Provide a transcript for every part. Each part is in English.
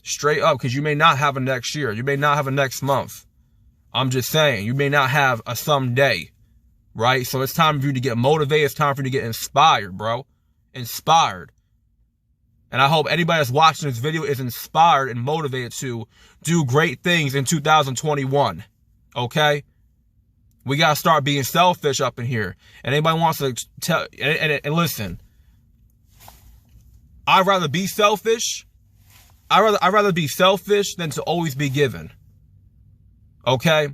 Straight up, because you may not have a next year. You may not have a next month. I'm just saying, you may not have a someday, right? So it's time for you to get motivated. It's time for you to get inspired, bro. Inspired. And I hope anybody that's watching this video is inspired and motivated to do great things in 2021, okay? We got to start being selfish up in here. And anybody wants to tell, and listen, I'd rather be selfish. I'd rather be selfish than to always be given. Okay?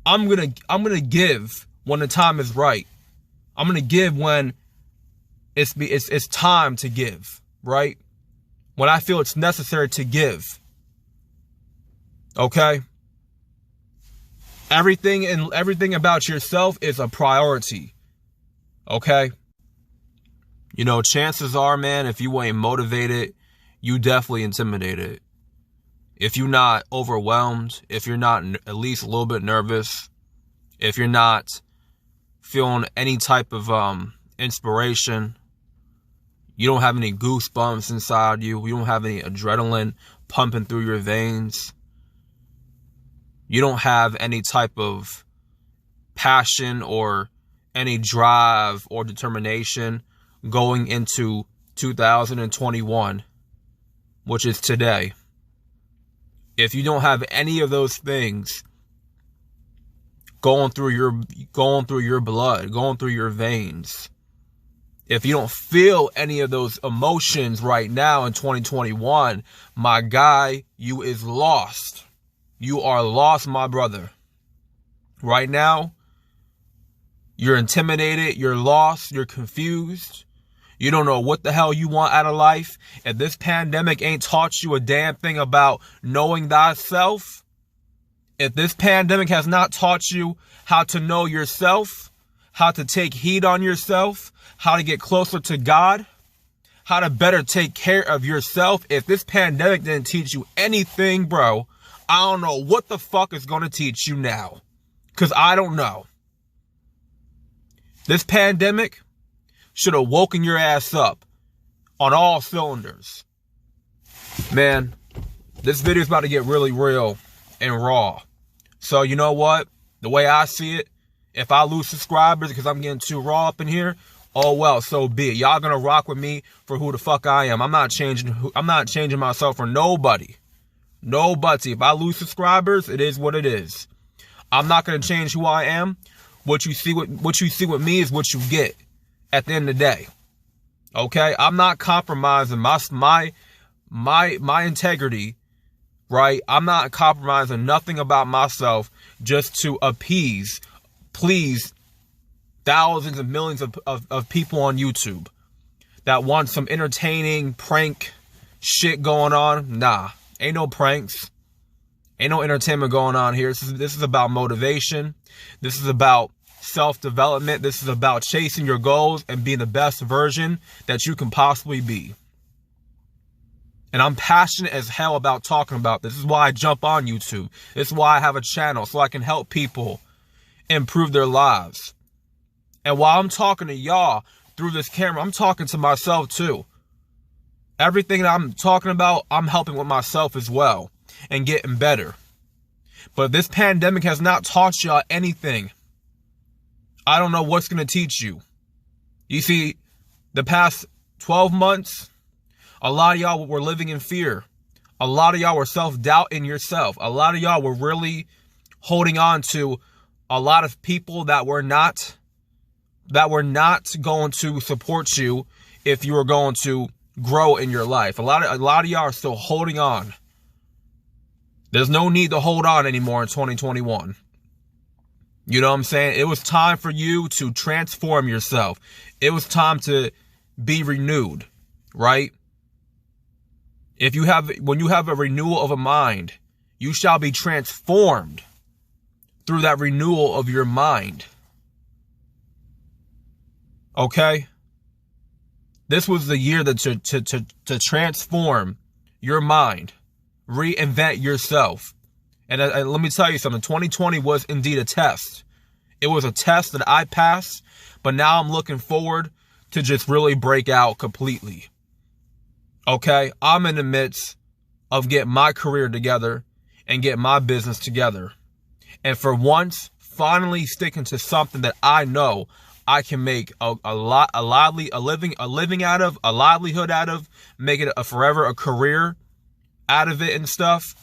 I'm gonna give when the time is right. I'm gonna give when it's time to give, right? When I feel it's necessary to give. Okay? Everything about yourself is a priority. Okay? You know, chances are, man, if you ain't motivated, you definitely intimidated. If you're not overwhelmed, if you're not at least a little bit nervous, if you're not feeling any type of inspiration, you don't have any goosebumps inside you, you don't have any adrenaline pumping through your veins, you don't have any type of passion or any drive or determination going into 2021, which is today. If you don't have any of those things going through your blood, going through your veins, if you don't feel any of those emotions right now in 2021, my guy, you is lost. You are lost, my brother. Right now, you're intimidated, you're lost, you're confused. You don't know what the hell you want out of life. If this pandemic ain't taught you a damn thing about knowing thyself, if this pandemic has not taught you how to know yourself, how to take heed on yourself, how to get closer to God, how to better take care of yourself, if this pandemic didn't teach you anything, bro, I don't know what the fuck is going to teach you now. Because I don't know. This pandemic should have woken your ass up on all cylinders. Man, this video is about to get really real and raw. So you know what? The way I see it, if I lose subscribers because I'm getting too raw up in here, oh well, so be it. Y'all gonna rock with me for who the fuck I am. I'm not changing myself for nobody. Nobody. If I lose subscribers, it is what it is. I'm not gonna change who I am. What you see with me is what you get at the end of the day. Okay? I'm not compromising my integrity, right? I'm not compromising nothing about myself just to please thousands and millions of people on YouTube that want some entertaining prank shit going on. Nah, ain't no pranks. Ain't no entertainment going on here. This is about motivation. This is about self-development. This is about chasing your goals and being the best version that you can possibly be. And I'm passionate as hell about talking about this. This is why I jump on YouTube. This is why I have a channel, so I can help people improve their lives. And while I'm talking to y'all through this camera, I'm talking to myself too. Everything that I'm talking about, I'm helping with myself as well and getting better. But if this pandemic has not taught y'all anything, I don't know what's going to teach you. You see, the past 12 months, a lot of y'all were living in fear. A lot of y'all were self-doubting yourself. A lot of y'all were really holding on to a lot of people that were not going to support you if you were going to grow in your life. A lot of y'all are still holding on. There's no need to hold on anymore in 2021. You know what I'm saying? It was time for you to transform yourself. It was time to be renewed, right? When you have a renewal of a mind, you shall be transformed through that renewal of your mind. Okay? This was the year to transform your mind, reinvent yourself. And let me tell you something, 2020 was indeed a test. It was a test that I passed, but now I'm looking forward to just really break out completely. Okay? I'm in the midst of getting my career together and get my business together. And for once, finally sticking to something that I know I can make a living out of, a livelihood out of, make it a forever, a career out of it and stuff.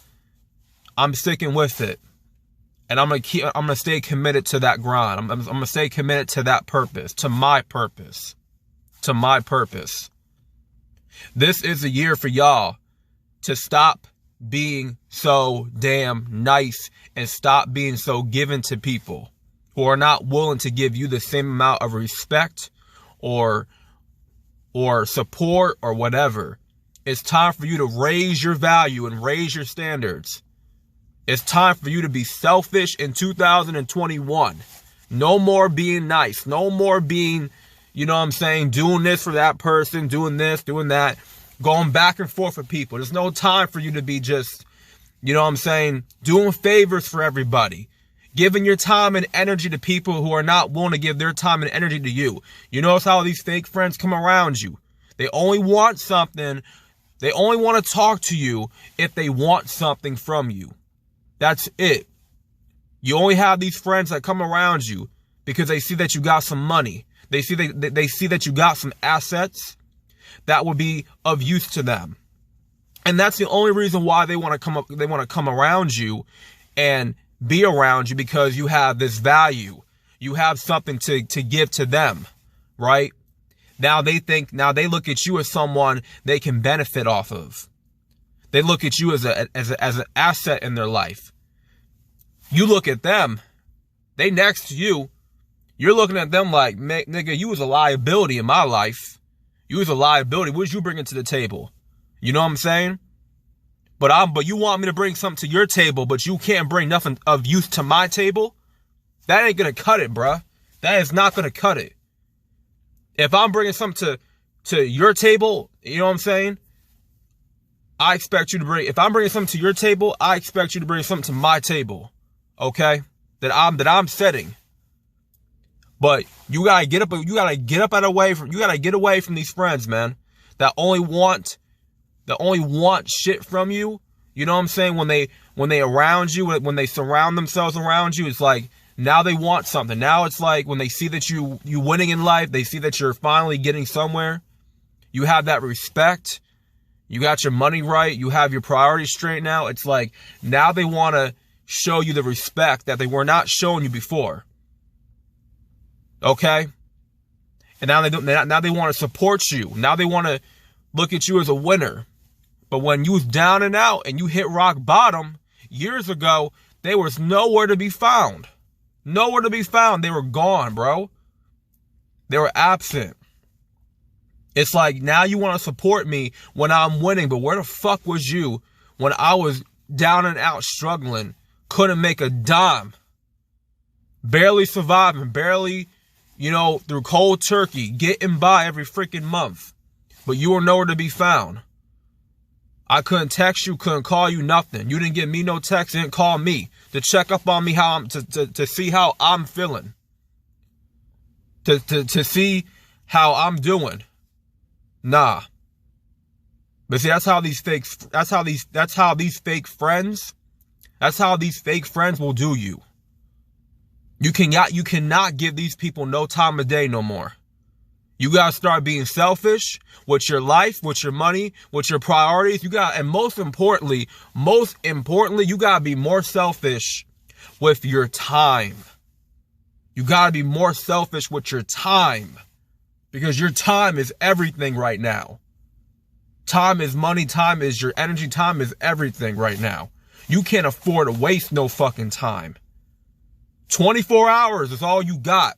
I'm sticking with it. And I'm gonna stay committed to that grind. I'm gonna stay committed to that purpose, to my purpose. To my purpose. This is a year for y'all to stop being so damn nice and stop being so given to people who are not willing to give you the same amount of respect or support or whatever. It's time for you to raise your value and raise your standards. It's time for you to be selfish in 2021. No more being nice. No more being, you know what I'm saying, doing this for that person, doing this, doing that, going back and forth with people. There's no time for you to be just, you know what I'm saying, doing favors for everybody. Giving your time and energy to people who are not willing to give their time and energy to you. You notice how these fake friends come around you. They only want something. They only want to talk to you if they want something from you. That's it. You only have these friends that come around you because they see that you got some money. They see that you got some assets that would be of use to them. And that's the only reason why they want to come around you and be around you, because you have this value. You have something to give to them, right? Now they look at you as someone they can benefit off of. They look at you as an asset in their life. You look at them, they next to you. You're looking at them like, nigga, you was a liability in my life. You was a liability. What did you bring to the table? You know what I'm saying? But you want me to bring something to your table, but you can't bring nothing of use to my table? That ain't gonna cut it, bruh. That is not gonna cut it. If I'm bringing something to your table, you know what I'm saying? If I'm bringing something to your table, I expect you to bring something to my table. Okay? That I'm setting. But you gotta get away from these friends, man. That only want shit from you. You know what I'm saying? When they around you, when they surround themselves around you, it's like now they want something. Now it's like when they see that you winning in life, they see that you're finally getting somewhere. You have that respect. You got your money right. You have your priorities straight now. It's like now they want to show you the respect that they were not showing you before. Okay? And now they want to support you. Now they want to look at you as a winner. But when you was down and out and you hit rock bottom years ago, they was nowhere to be found. Nowhere to be found. They were gone, bro. They were absent. It's like now you want to support me when I'm winning, but where the fuck was you when I was down and out struggling, couldn't make a dime, barely surviving, barely, through cold turkey, getting by every freaking month, but you were nowhere to be found. I couldn't text you, couldn't call you, nothing. You didn't give me no text, didn't call me to check up on me, to see how I'm feeling, to see how I'm doing. Nah. But see, that's how these fake friends will do you. You cannot give these people no time of day no more. You gotta start being selfish with your life, with your money, with your priorities. And most importantly, you gotta be more selfish with your time. You gotta be more selfish with your time, because your time is everything right now. Time is money. Time is your energy. Time is everything right now. You can't afford to waste no fucking time. 24 hours is all you got.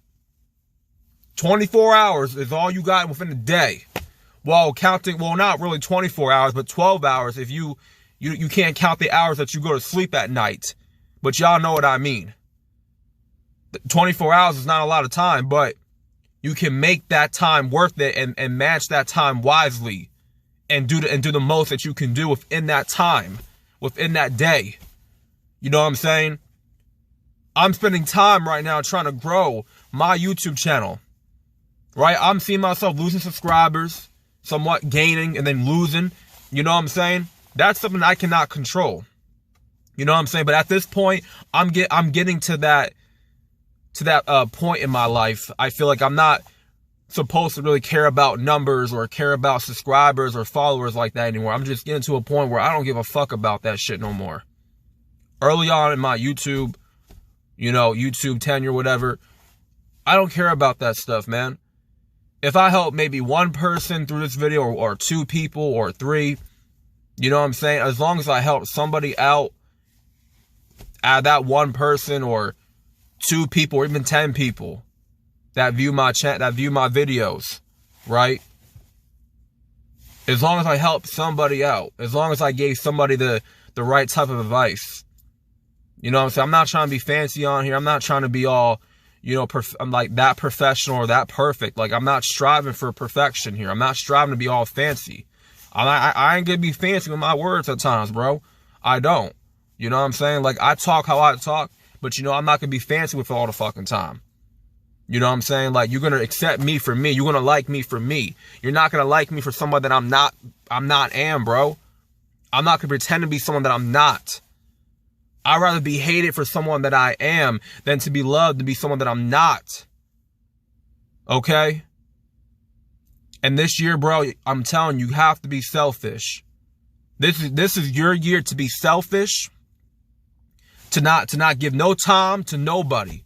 24 hours is all you got within a day. Well, not really 24 hours, but 12 hours if you can't count the hours that you go to sleep at night. But y'all know what I mean. 24 hours is not a lot of time, but you can make that time worth it and match that time wisely and do the most that you can do within that time, within that day. You know what I'm saying? I'm spending time right now trying to grow my YouTube channel. Right? I'm seeing myself losing subscribers, somewhat gaining and then losing. You know what I'm saying? That's something I cannot control. You know what I'm saying? But at this point, I'm getting to that point in my life. I feel like I'm not supposed to really care about numbers or care about subscribers or followers like that anymore. I'm just getting to a point where I don't give a fuck about that shit no more. Early on in my YouTube, YouTube tenure, whatever, I don't care about that stuff, man. If I help maybe one person through this video or two people or three, you know what I'm saying? As long as I help somebody out, that one person or two people or even 10 people that view my videos, right? As long as I help somebody out, as long as I gave somebody the right type of advice, you know what I'm saying? I'm not trying to be fancy on here. I'm not trying to be all, I'm like that professional or that perfect. Like, I'm not striving for perfection here. I'm not striving to be all fancy. I ain't gonna be fancy with my words at times, bro. I don't. You know what I'm saying? Like, I talk how I talk, but I'm not gonna be fancy with it all the fucking time. You know what I'm saying? Like, you're gonna accept me for me. You're gonna like me for me. You're not gonna like me for someone that I'm not, bro. I'm not gonna pretend to be someone that I'm not. I'd rather be hated for someone that I am than to be loved to be someone that I'm not. Okay? And this year, bro, I'm telling you, you have to be selfish. This is your year to be selfish. To not give no time to nobody.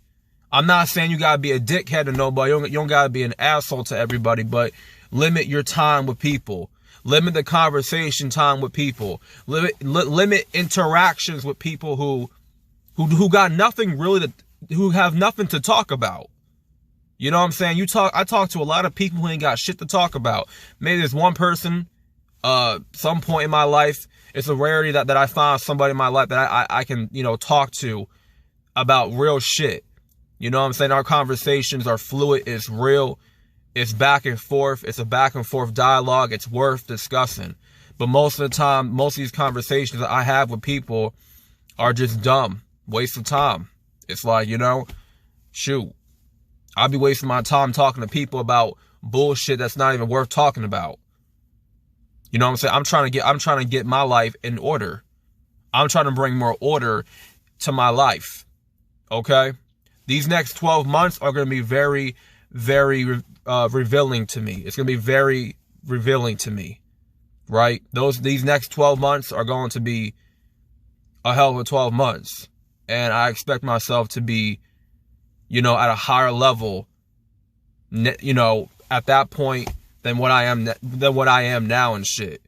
I'm not saying you gotta be a dickhead to nobody. You don't gotta be an asshole to everybody, but limit your time with people. Limit the conversation time with people. Limit interactions with people who got nothing really who have nothing to talk about. You know what I'm saying? I talk to a lot of people who ain't got shit to talk about. Maybe there's one person, some point in my life. It's a rarity that I find somebody in my life that I can, talk to about real shit. You know what I'm saying? Our conversations are fluid. It's real. It's back and forth. It's a back and forth dialogue. It's worth discussing. But most of the time, most of these conversations that I have with people are just dumb. Waste of time. It's like, shoot. I'll be wasting my time talking to people about bullshit that's not even worth talking about. You know what I'm saying? I'm trying to get my life in order. I'm trying to bring more order to my life. Okay? These next 12 months are going to be very, very revealing to me. It's going to be very revealing to me. Right? These next 12 months are going to be a hell of a 12 months. And I expect myself to be, at a higher level, at that point than what I am now and shit.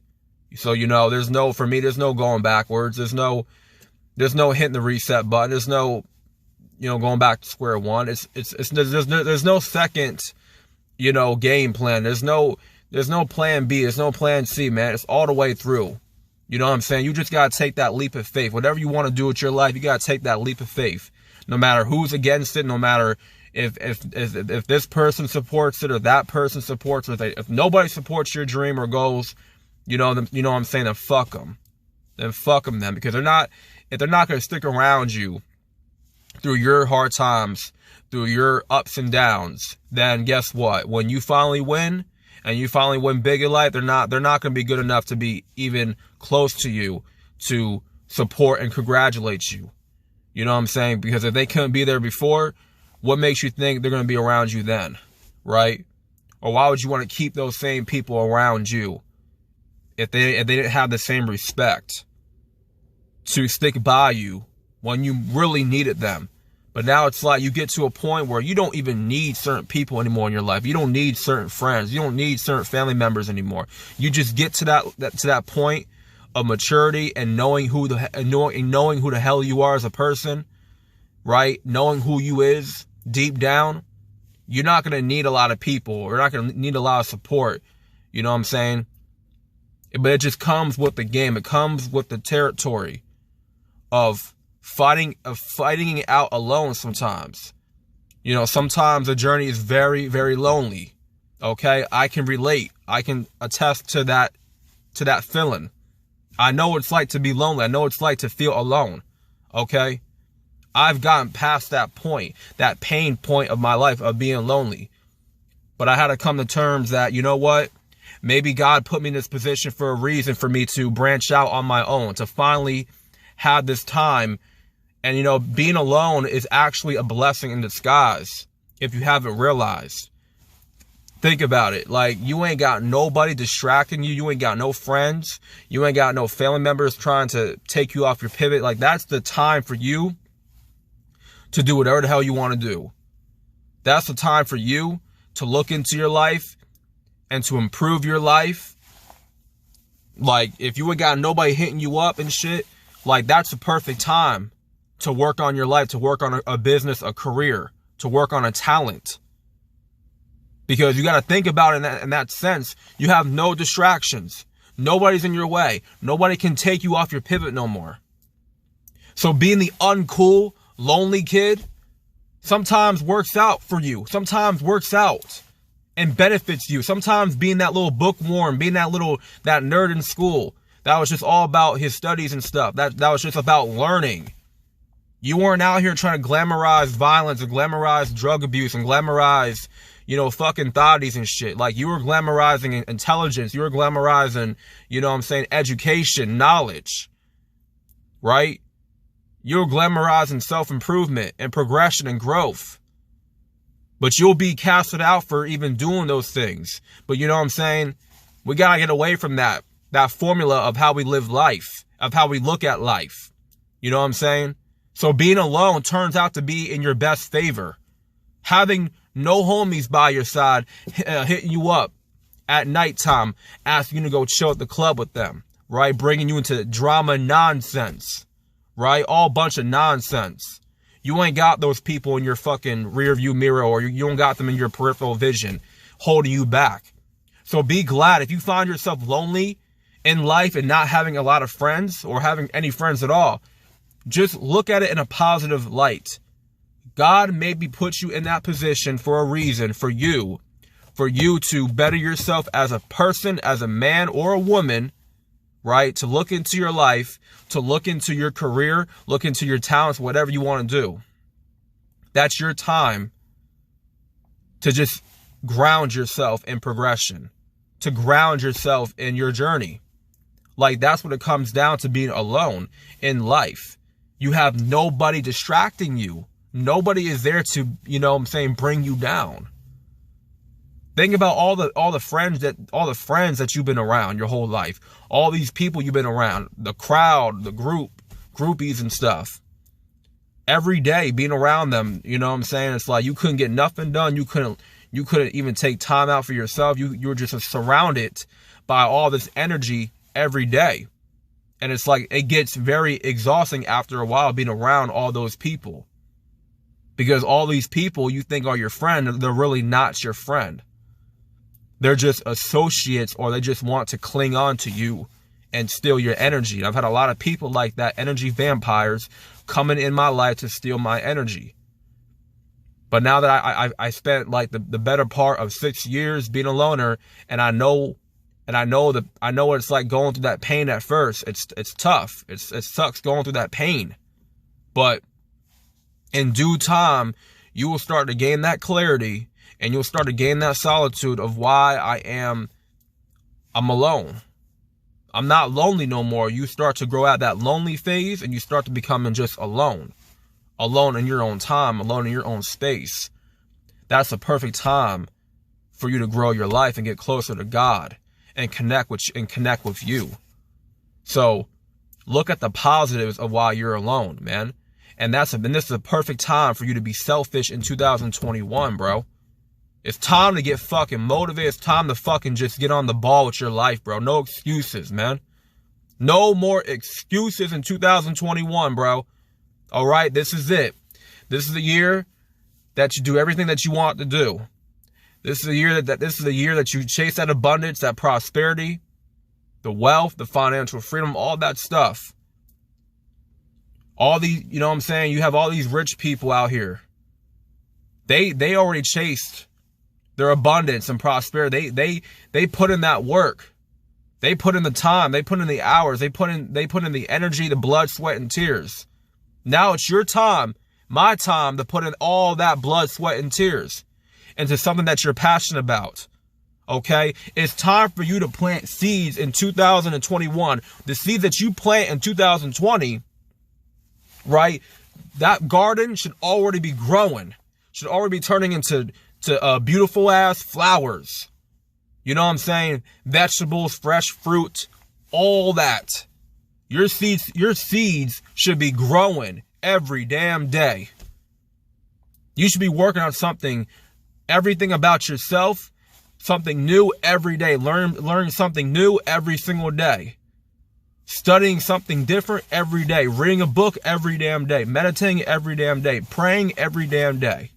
So, there's no going backwards. There's no hitting the reset button. There's no, going back to square one. There's no second, game plan. There's no plan B. There's no plan C, man. It's all the way through. You know what I'm saying? You just got to take that leap of faith. Whatever you want to do with your life, you got to take that leap of faith. No matter who's against it, no matter if this person supports it or that person supports it, if nobody supports your dream or goals, you know what I'm saying, then fuck them. Then fuck them then, because if they're not going to stick around you through your hard times, through your ups and downs, then guess what? When you finally win and you finally win big in life, they're not going to be good enough to be even close to you to support and congratulate you. You know what I'm saying? Because if they couldn't be there before, what makes you think they're going to be around you then? Right? Or why would you want to keep those same people around you if they didn't have the same respect to stick by you when you really needed them? But now it's like you get to a point where you don't even need certain people anymore in your life. You don't need certain friends. You don't need certain family members anymore. You just get to that point of maturity and knowing who the hell you are as a person, right? Knowing who you is deep down. You're not going to need a lot of people. You're not going to need a lot of support. You know what I'm saying? But it just comes with the game. It comes with the territory of fighting it out alone sometimes. Sometimes the journey is very, very lonely. Okay? I can relate. I can attest to that feeling. I know what it's like to be lonely. I know what it's like to feel alone. Okay? I've gotten past that point, that pain point of my life of being lonely. But I had to come to terms that, you know what? Maybe God put me in this position for a reason, for me to branch out on my own, to finally have this time. And, you know, being alone is actually a blessing in disguise if you haven't realized. Think about it. Like, you ain't got nobody distracting you. You ain't got no friends. You ain't got no family members trying to take you off your pivot. Like, that's the time for you to do whatever the hell you want to do. That's the time for you to look into your life and to improve your life. Like, if you ain't got nobody hitting you up and shit, like, that's the perfect time to work on your life, to work on a business, a career, to work on a talent. Because you got to think about it in that sense. You have no distractions. Nobody's in your way. Nobody can take you off your pivot no more. So being the uncool, lonely kid sometimes works out for you. Sometimes works out and benefits you. Sometimes being that little bookworm, being that nerd in school, that was just all about his studies and stuff. That was just about learning. You weren't out here trying to glamorize violence and glamorize drug abuse and glamorize, you know, fucking thotties and shit. Like, you were glamorizing intelligence. You were glamorizing, you know what I'm saying, education, knowledge, right? You were glamorizing self-improvement and progression and growth. But you'll be casted out for even doing those things. But you know what I'm saying? We got to get away from that formula of how we live life, of how we look at life. You know what I'm saying? So being alone turns out to be in your best favor. Having no homies by your side hitting you up at nighttime, asking you to go chill at the club with them, right? Bringing you into drama nonsense, right? All bunch of nonsense. You ain't got those people in your fucking rear view mirror, or you don't got them in your peripheral vision holding you back. So be glad if you find yourself lonely in life and not having a lot of friends or having any friends at all. Just look at it in a positive light. God maybe put you in that position for a reason, for you to better yourself as a person, as a man or a woman, right? To look into your life, to look into your career, look into your talents, whatever you want to do. That's your time to just ground yourself in progression, to ground yourself in your journey. Like, that's what it comes down to, being alone in life. You have nobody distracting you. Nobody is there to, you know what I'm saying, bring you down. Think about all the friends that you've been around your whole life. All these people you've been around, the crowd, the groupies and stuff. Every day being around them, you know what I'm saying? It's like you couldn't get nothing done. You couldn't even take time out for yourself. You were just surrounded by all this energy every day. And it's like, it gets very exhausting after a while being around all those people. Because all these people you think are your friend, they're really not your friend. They're just associates, or they just want to cling on to you and steal your energy. I've had a lot of people like that, energy vampires, coming in my life to steal my energy. But now that I spent like the better part of 6 years being a loner, and I know what it's like going through that pain at first. It's tough. It sucks going through that pain. But in due time, you will start to gain that clarity, and you'll start to gain that solitude of why I'm alone. I'm not lonely no more. You start to grow out that lonely phase, and you start to becoming just alone. Alone in your own time, alone in your own space. That's the perfect time for you to grow your life and get closer to God and connect with you. So look at the positives of why you're alone, man. And this is a perfect time for you to be selfish in 2021, bro. It's time to get fucking motivated. It's time to fucking just get on the ball with your life, bro. No excuses, man. No more excuses in 2021, bro. All right, this is it. This is the year that you do everything that you want to do. This is the year that you chase that abundance, that prosperity, the wealth, the financial freedom, all that stuff. All these, you know what I'm saying? You have all these rich people out here. They already chased their abundance and prosperity. They put in that work. They put in the time. They put in the hours. They put in the energy, the blood, sweat, and tears. Now it's your time, my time, to put in all that blood, sweat, and tears into something that you're passionate about. Okay? It's time for you to plant seeds in 2021. The seeds that you plant in 2020, right? That garden should already be growing. Should already be turning into beautiful ass flowers. You know what I'm saying? Vegetables, fresh fruit, all that. Your seeds should be growing every damn day. You should be working on something, everything about yourself, something new every day. Learn something new every single day. Studying something different every day. Reading a book every damn day. Meditating every damn day. Praying every damn day.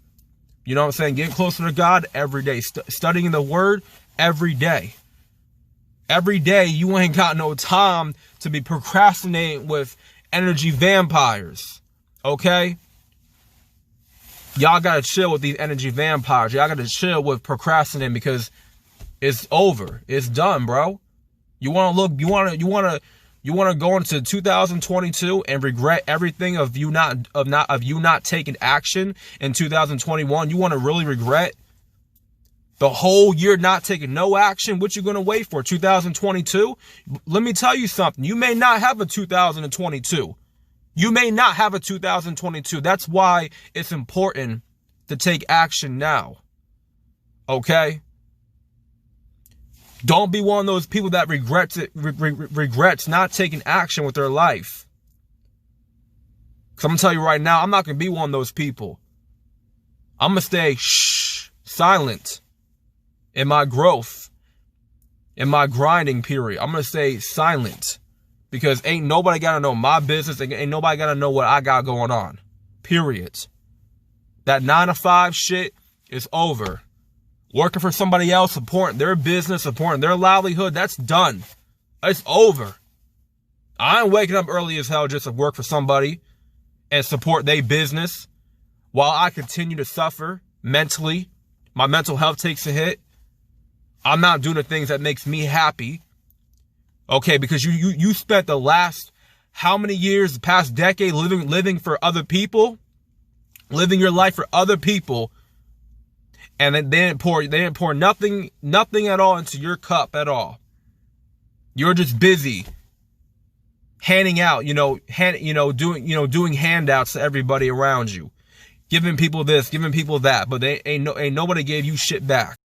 You know what I'm saying? Getting closer to God every day. Studying the word every day. Every day you ain't got no time to be procrastinating with energy vampires. Okay? Y'all gotta chill with these energy vampires. Y'all gotta chill with procrastinating because it's over. It's done, bro. You wanna go into 2022 and regret everything of you not taking action in 2021. You wanna really regret the whole year not taking no action? What you gonna wait for? 2022? Let me tell you something. You may not have a 2022. You may not have a 2022. That's why it's important to take action now. Okay? Don't be one of those people that regrets not taking action with their life. Because I'm going to tell you right now, I'm not going to be one of those people. I'm going to stay silent in my growth, in my grinding period. I'm going to stay silent. Because ain't nobody got to know my business. Ain't nobody got to know what I got going on. Period. That 9-to-5 shit is over. Working for somebody else, supporting their business, supporting their livelihood, that's done. It's over. I ain't waking up early as hell just to work for somebody and support their business while I continue to suffer mentally. My mental health takes a hit. I'm not doing the things that makes me happy. Okay, because you spent the last how many years, the past decade, living for other people, living your life for other people, and they didn't pour nothing at all into your cup at all. You're just busy handing out, doing handouts to everybody around you, giving people this, giving people that, but ain't nobody gave you shit back.